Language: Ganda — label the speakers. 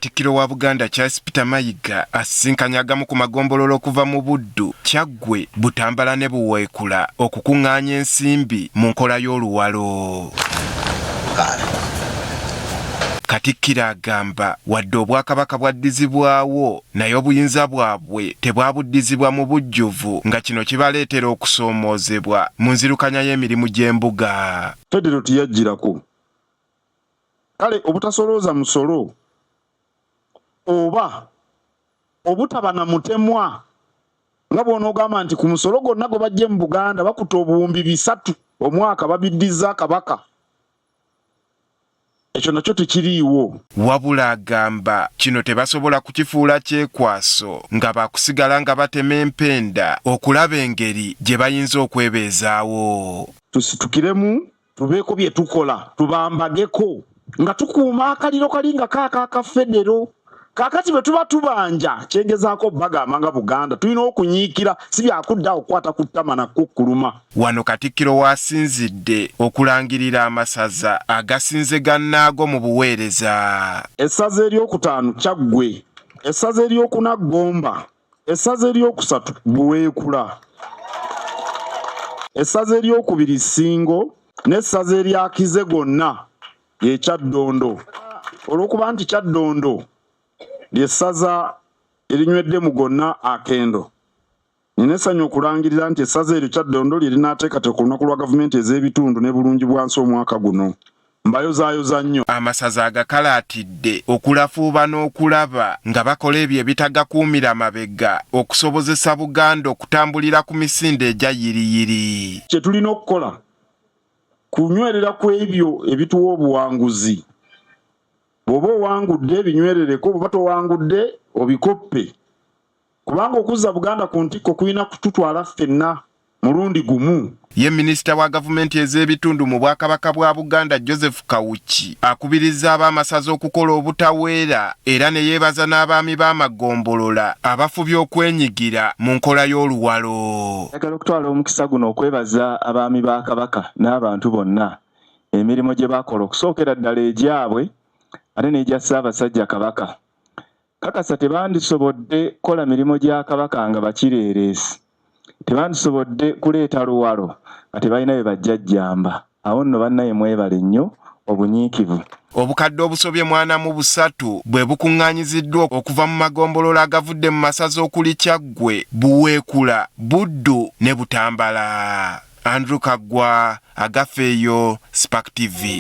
Speaker 1: Katikkiro wa Buganda Charles Peter Mayiga asisinkanya agamu ku magombololo okuva mu Buddu, Kyaggwe, Butambala ne Buweekula okukuŋŋaanya ensimbi mu nkola y'oluwalo. Katikkiro agamba wadde Obwakabaka bwaddizibwawo naye obuyinza bwabwe tebwabuddizibwa mu bujjuvu nga kino kibaleetera okusoomoozebwa mu nzirukanya y'emirimu gy'embuga.
Speaker 2: Federo tiyajjirako. Kale obutasolooza musolo oba obutaba na mutemwa nga bw'onoogamba nti ku musolo gwonna gwe bajje mu Buganda bakuta obuwumbi 300 omwaka babiddiza Kabaka. Ekyo nakyo tekiriiwo.
Speaker 1: Wabula agamba kino tebasobola kukifuula kyekwaso nga bakusigala nga batema empenda okulaba engeri gye bayinza okwebeezaawo.
Speaker 2: Tusitukiremu, tubeeko bye tukola, tubambageko nga tukuuma akaliro kali nga kaaka Federo. Kakati bwe tuba tubanja kyengezaako bagamba nga Buganda tulina okunyiikira si byakudda okukwata ku ttama na kukkuluma.
Speaker 1: Wano Katikkiro waasinzidde okulangirira amasaza agasinze gannaago mu buweereza.
Speaker 2: Essaza eryokutaano Kyaggwe, essaza eryokuna Gomba, essaza eryokusatu Buweekula, essaza eryokubiri Ssingo n'essaza erya Kize gonna ye Kyaddondo. Olw'okuba nti Kyaddondo lyessaza erinywedde mu gonna akendo. Nina essanyu okulangirira nti essaza eryo Kyaddondo lye linaateekateeka ku lunaku lwa gavumenti ez'ebitundu ne bulungibwansi omwaka guno. Mbayozaayoza nnyo.
Speaker 1: Amasaza agakalaatidde okulafuuba n'okulaba nga bakola ebyo ebitagakuumira mabega okusobozesa Buganda okutambulira ku misinde egya yiriyiri.
Speaker 2: Kye tulina okukola kunywerera ku ebyo ebituwa obuwanguzi. Bw'oba owangudde ebinywerereko, bw'oba towangudde obikoppe. Kubanga okuzza Buganda ku ntikko kulina kututwala ffenna mulundi gumu.
Speaker 1: Ye minisita wa gavumenti ez'ebitundu mu Bwakabaka bwa Buganda Joseph Kawuki akubiriza ab'amasaza okukola obutaweera era ne yeebaza n'abaami b'amagombolola abafubye okwenyigira mu nkola y'oluwalo.
Speaker 3: Njagala okutwala omukisa guno okwebaza abaami ba Kabaka n'abantu bonna emirimu gye bakola okusookera ddala egyabwe ate n'egya Ssaabasajja Kabaka. Kakasa tebandisobodde kola mirimu gya Kabaka nga bakireereesi. Tebandisobodde kuleeta luwalo nga tebalina bye bajjajjamba. Awo nno bannaye mwebale nnyo obunyiikivu.
Speaker 1: Obukadde obusobye 43 bwe bukuŋŋaanyiziddwa okuva mu magombolola agavudde mu masaza okuli Kyaggwe, Buweekula, Buddu ne Butambala. Andrew Kaggwa, Agafeeyo, Spark TV.